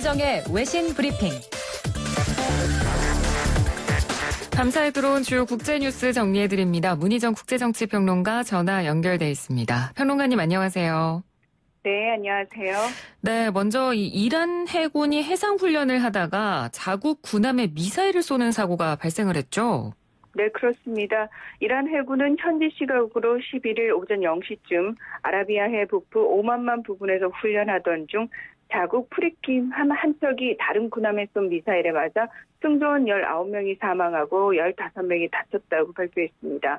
문희정의 외신 브리핑. 밤사이 들어온 주요 국제뉴스 정리해드립니다. 문희정 국제정치평론가 전화 연결돼 있습니다. 평론가님 안녕하세요. 네, 안녕하세요. 네, 먼저 이 이란 해군이 해상훈련을 하다가 자국 군함에 미사일을 쏘는 사고가 발생을 했죠? 네, 그렇습니다. 이란 해군은 현지 시각으로 11일 오전 0시쯤 아라비아해 북부 오만만 부근에서 훈련하던 중 자국 프리킴 한 척이 다른 군함에 쏜 미사일에 맞아 승조원 19명이 사망하고 15명이 다쳤다고 발표했습니다.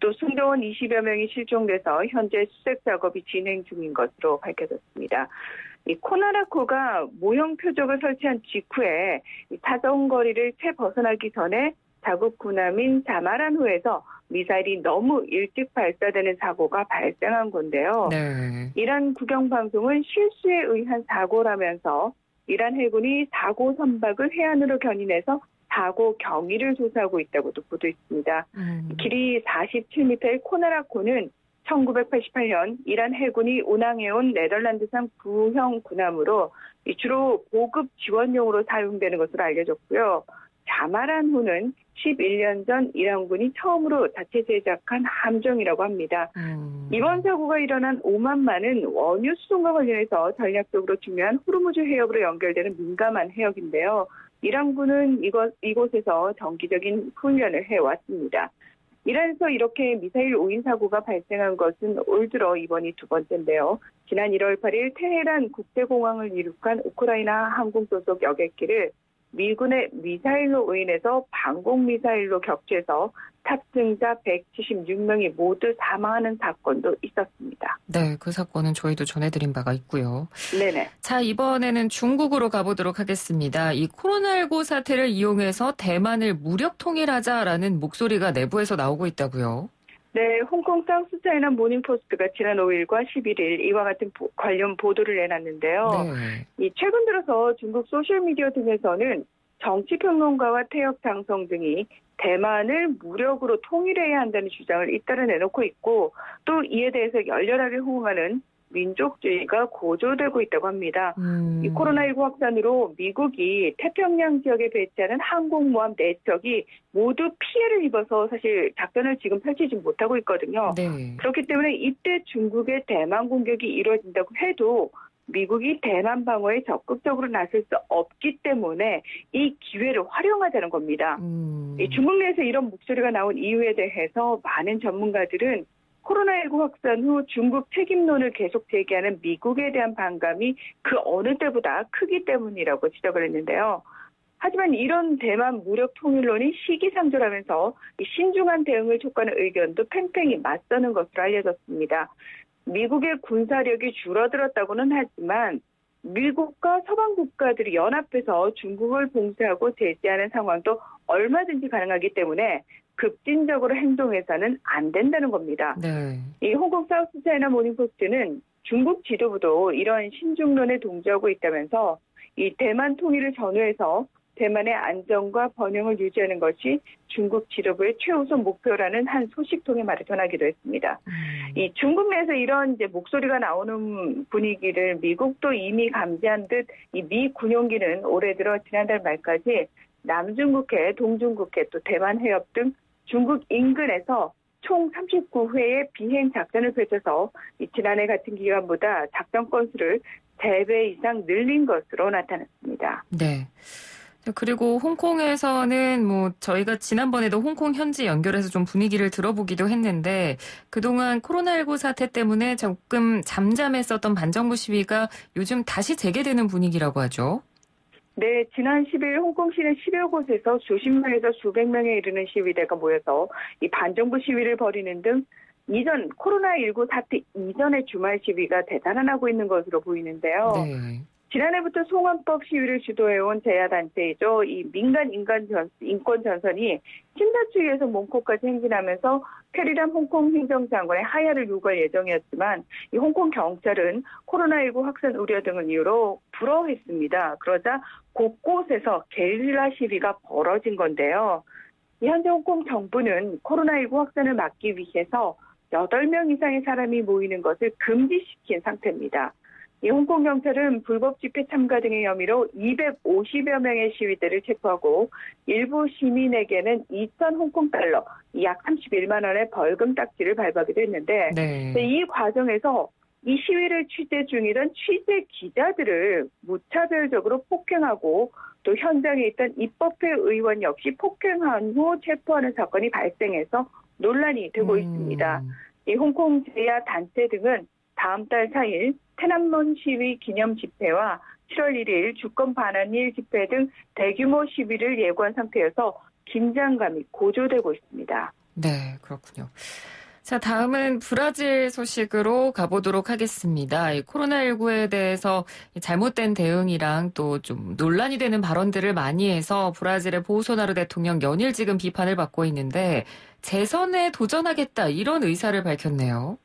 또 승조원 20여 명이 실종돼서 현재 수색 작업이 진행 중인 것으로 밝혀졌습니다. 이 코나라코가 모형 표적을 설치한 직후에 사정거리를 채 벗어나기 전에 자국 군함인 자마란호에서 미사일이 너무 일찍 발사되는 사고가 발생한 건데요. 네. 이란 국영방송은 실수에 의한 사고라면서 이란 해군이 사고 선박을 해안으로 견인해서 사고 경위를 조사하고 있다고도 보도했습니다. 길이 47m의 코나라코는 1988년 이란 해군이 운항해온 네덜란드산 구형 군함으로 주로 보급 지원용으로 사용되는 것으로 알려졌고요. 자마란호는 11년 전 이란군이 처음으로 자체 제작한 함정이라고 합니다. 이번 사고가 일어난 오만만은 원유 수송과 관련해서 전략적으로 중요한 호르무즈 해협으로 연결되는 민감한 해역인데요. 이란군은 이곳에서 정기적인 훈련을 해왔습니다. 이란에서 이렇게 미사일 오인 사고가 발생한 것은 올 들어 이번이 두 번째인데요. 지난 1월 8일 테헤란 국제공항을 이륙한 우크라이나 항공 소속 여객기를 미군의 미사일로 오인해서 방공미사일로 격추해서 탑승자 176명이 모두 사망하는 사건도 있었습니다. 네, 그 사건은 저희도 전해드린 바가 있고요. 네네. 자, 이번에는 중국으로 가보도록 하겠습니다. 이 코로나19 사태를 이용해서 대만을 무력 통일하자라는 목소리가 내부에서 나오고 있다고요. 네, 홍콩 사우스차이나 모닝포스트가 지난 5일과 11일 이와 같은 관련 보도를 내놨는데요. 네. 최근 들어서 중국 소셜미디어 등에서는 정치평론가와 태역 장성 등이 대만을 무력으로 통일해야 한다는 주장을 잇따라 내놓고 있고 또 이에 대해서 열렬하게 호응하는 민족주의가 고조되고 있다고 합니다. 이 코로나19 확산으로 미국이 태평양 지역에 배치하는 항공모함 4척이 모두 피해를 입어서 사실 작전을 지금 펼치지 못하고 있거든요. 네. 그렇기 때문에 이때 중국의 대만 공격이 이루어진다고 해도 미국이 대만 방어에 적극적으로 나설 수 없기 때문에 이 기회를 활용하자는 겁니다. 중국 내에서 이런 목소리가 나온 이유에 대해서 많은 전문가들은 코로나19 확산 후 중국 책임론을 계속 제기하는 미국에 대한 반감이 그 어느 때보다 크기 때문이라고 지적을 했는데요. 하지만 이런 대만 무력 통일론이 시기상조라면서 신중한 대응을 촉구하는 의견도 팽팽히 맞서는 것으로 알려졌습니다. 미국의 군사력이 줄어들었다고는 하지만 미국과 서방 국가들이 연합해서 중국을 봉쇄하고 제재하는 상황도 얼마든지 가능하기 때문에 급진적으로 행동해서는 안 된다는 겁니다. 네. 이 홍콩 사우스차이나 모닝포스트는 중국 지도부도 이런 신중론에 동조하고 있다면서 이 대만 통일을 전후해서 대만의 안정과 번영을 유지하는 것이 중국 지도부의 최우선 목표라는 한 소식통의 말을 전하기도 했습니다. 이 중국 내에서 이런 이제 목소리가 나오는 분위기를 미국도 이미 감지한 듯 이 미 군용기는 올해 들어 지난달 말까지 남중국해, 동중국해 또 대만 해협 등 중국 인근에서 총 39회의 비행 작전을 펼쳐서 지난해 같은 기간보다 작전 건수를 3배 이상 늘린 것으로 나타났습니다. 네. 그리고 홍콩에서는 저희가 지난번에도 홍콩 현지 연결해서 좀 분위기를 들어보기도 했는데 그동안 코로나19 사태 때문에 조금 잠잠했었던 반정부 시위가 요즘 다시 재개되는 분위기라고 하죠. 네, 지난 10일 홍콩시는 10여 곳에서 수십 명에서 수백 명에 이르는 시위대가 모여서 이 반정부 시위를 벌이는 등 이전 코로나19 사태 이전의 주말 시위가 되살아나고 있는 것으로 보이는데요. 네. 지난해부터 송환법 시위를 주도해온 제야단체이죠. 이 민간 인권 전선이 심사추이에서 몽코까지 행진하면서 캐리람 홍콩 행정장관의 하야를 요구할 예정이었지만 이 홍콩 경찰은 코로나19 확산 우려 등을 이유로 불허했습니다. 그러자 곳곳에서 게릴라 시위가 벌어진 건데요. 현재 홍콩 정부는 코로나19 확산을 막기 위해서 8명 이상의 사람이 모이는 것을 금지시킨 상태입니다. 이 홍콩 경찰은 불법 집회 참가 등의 혐의로 250여 명의 시위대를 체포하고 일부 시민에게는 2천 홍콩 달러, 약 31만 원의 벌금 딱지를 발부하기도 했는데 네. 이 과정에서 이 시위를 취재 중이던 취재 기자들을 무차별적으로 폭행하고 또 현장에 있던 입법회 의원 역시 폭행한 후 체포하는 사건이 발생해서 논란이 되고 있습니다. 이 홍콩 제야 단체 등은 다음 달 4일天安문 시위 기념 집회와 7월 1일 주권 반환일 집회 등 대규모 시위를 예고한 상태여서 긴장감이 고조되고 있습니다. 네, 그렇군요. 자, 다음은 브라질 소식으로 가보도록 하겠습니다. 이 코로나19에 대해서 잘못된 대응이랑 또 좀 논란이 되는 발언들을 많이 해서 브라질의 보소나루 대통령 연일 지금 비판을 받고 있는데 재선에 도전하겠다 이런 의사를 밝혔네요.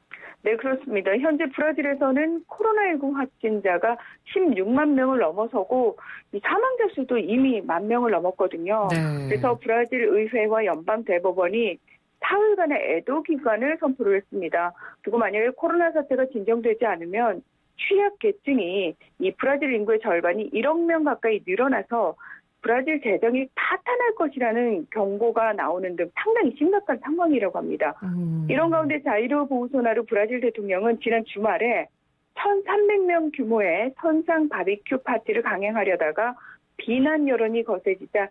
네, 그렇습니다. 현재 브라질에서는 코로나19 확진자가 16만 명을 넘어서고 이 사망자 수도 이미 1만 명을 넘었거든요. 네. 그래서 브라질 의회와 연방 대법원이 사흘간의 애도 기간을 선포를 했습니다. 그리고 만약에 코로나 사태가 진정되지 않으면 취약 계층이 이 브라질 인구의 절반이 1억 명 가까이 늘어나서 브라질 재정이 파탄할 것이라는 경고가 나오는 등 상당히 심각한 상황이라고 합니다. 이런 가운데 자이르 보우소나루 브라질 대통령은 지난 주말에 1,300명 규모의 선상 바비큐 파티를 강행하려다가 비난 여론이 거세지자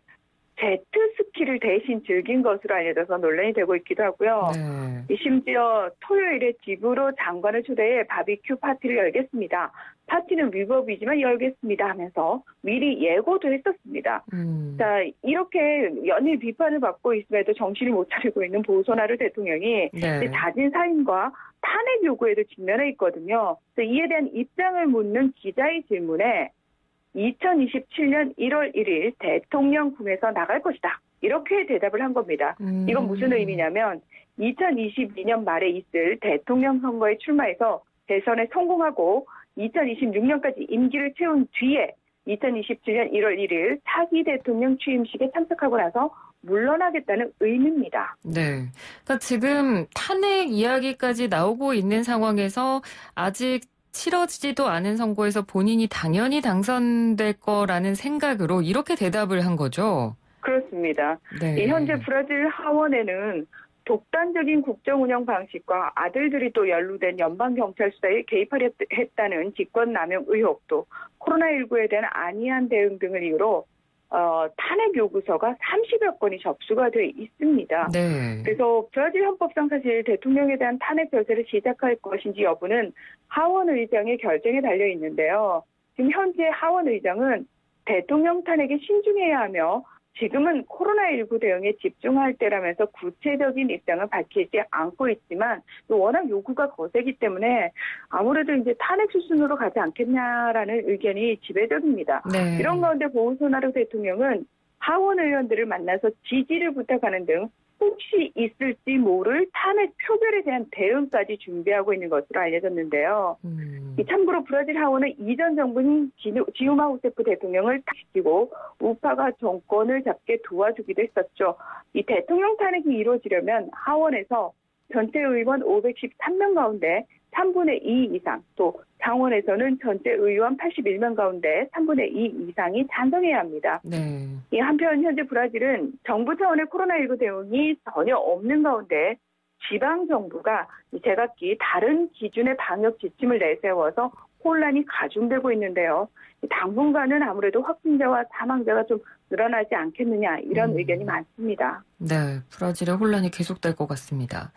제트스키를 대신 즐긴 것으로 알려져서 논란이 되고 있기도 하고요. 네. 심지어 토요일에 집으로 장관을 초대해 바비큐 파티를 열겠습니다. 파티는 위법이지만 열겠습니다 하면서 미리 예고도 했었습니다. 자, 이렇게 연일 비판을 받고 있음에도 정신을 못 차리고 있는 보소나루 대통령이 네. 자진 사임과 탄핵 요구에도 직면해 있거든요. 이에 대한 입장을 묻는 기자의 질문에 2027년 1월 1일 대통령궁에서 나갈 것이다. 이렇게 대답을 한 겁니다. 이건 무슨 의미냐면 2022년 말에 있을 대통령 선거에 출마해서 대선에 성공하고 2026년까지 임기를 채운 뒤에 2027년 1월 1일 차기 대통령 취임식에 참석하고 나서 물러나겠다는 의미입니다. 네. 그러니까 지금 탄핵 이야기까지 나오고 있는 상황에서 아직 치러지지도 않은 선거에서 본인이 당연히 당선될 거라는 생각으로 이렇게 대답을 한 거죠? 그렇습니다. 네. 현재 브라질 하원에는 독단적인 국정 운영 방식과 아들들이 또 연루된 연방경찰 수사에 개입했다는 직권남용 의혹도 코로나19에 대한 안이한 대응 등을 이유로 탄핵 요구서가 30여 건이 접수가 돼 있습니다. 네. 그래서 브라질 헌법상 사실 대통령에 대한 탄핵 절차를 시작할 것인지 여부는 하원 의장의 결정에 달려 있는데요. 지금 현재 하원 의장은 대통령 탄핵에 신중해야 하며 지금은 코로나19 대응에 집중할 때라면서 구체적인 입장을 밝히지 않고 있지만 워낙 요구가 거세기 때문에 아무래도 이제 탄핵 수순으로 가지 않겠냐라는 의견이 지배적입니다. 네. 이런 가운데 보우소나루 대통령은 하원 의원들을 만나서 지지를 부탁하는 등 혹시 있을지 모를 탄핵 표결에 대한 대응까지 준비하고 있는 것으로 알려졌는데요. 참고로 브라질 하원은 이전 정부인 지우마 후세프 대통령을 시키고 우파가 정권을 잡게 도와주기도 했었죠. 이 대통령 탄핵이 이루어지려면 하원에서 전체 의원 513명 가운데 3분의 2 이상, 또 상원에서는 전체 의원 81명 가운데 3분의 2 이상이 찬성해야 합니다. 네. 한편 현재 브라질은 정부 차원의 코로나19 대응이 전혀 없는 가운데 지방정부가 제각기 다른 기준의 방역 지침을 내세워서 혼란이 가중되고 있는데요. 당분간은 아무래도 확진자와 사망자가 좀 늘어나지 않겠느냐 이런 의견이 많습니다. 네, 브라질의 혼란이 계속될 것 같습니다.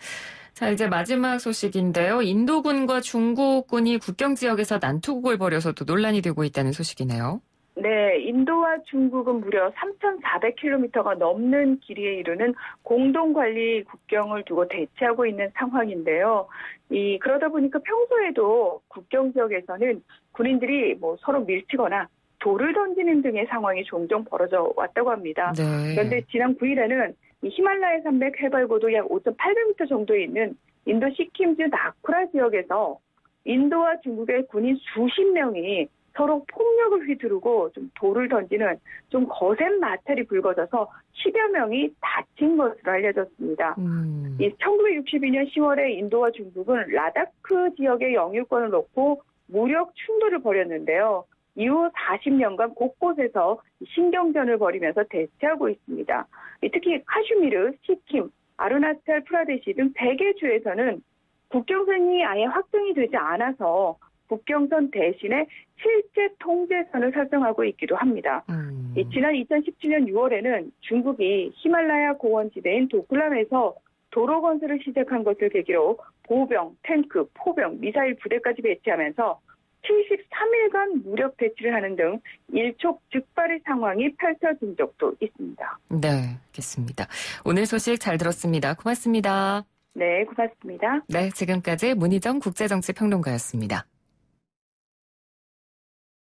자, 이제 마지막 소식인데요. 인도군과 중국군이 국경 지역에서 난투극을 벌여서 또 논란이 되고 있다는 소식이네요. 네, 인도와 중국은 무려 3,400km가 넘는 길이에 이르는 공동관리 국경을 두고 대치하고 있는 상황인데요. 그러다 보니까 평소에도 국경 지역에서는 군인들이 서로 밀치거나 돌을 던지는 등의 상황이 종종 벌어져 왔다고 합니다. 네. 그런데 지난 9일에는 이 히말라야 산맥 해발 고도 약 5,800m 정도에 있는 인도 시킴주 나쿠라 지역에서 인도와 중국의 군인 수십 명이 서로 폭력을 휘두르고 좀 돌을 던지는 좀 거센 마찰이 불거져서 10여 명이 다친 것으로 알려졌습니다. 1962년 10월에 인도와 중국은 라다크 지역의 영유권을 놓고 무력 충돌을 벌였는데요. 이후 40년간 곳곳에서 신경전을 벌이면서 대치하고 있습니다. 특히 카슈미르, 시킴, 아루나찰 프라데시 등 100개 주에서는 국경선이 아예 확정이 되지 않아서 국경선 대신에 실제 통제선을 설정하고 있기도 합니다. 지난 2017년 6월에는 중국이 히말라야 고원지대인 도클람에서 도로 건설을 시작한 것을 계기로 보병, 탱크, 포병, 미사일 부대까지 배치하면서 73일간 무력 대치를 하는 등 일촉즉발의 상황이 펼쳐진 적도 있습니다. 네, 알겠습니다. 오늘 소식 잘 들었습니다. 고맙습니다. 네, 고맙습니다. 네, 지금까지 문희정 국제정치평론가였습니다.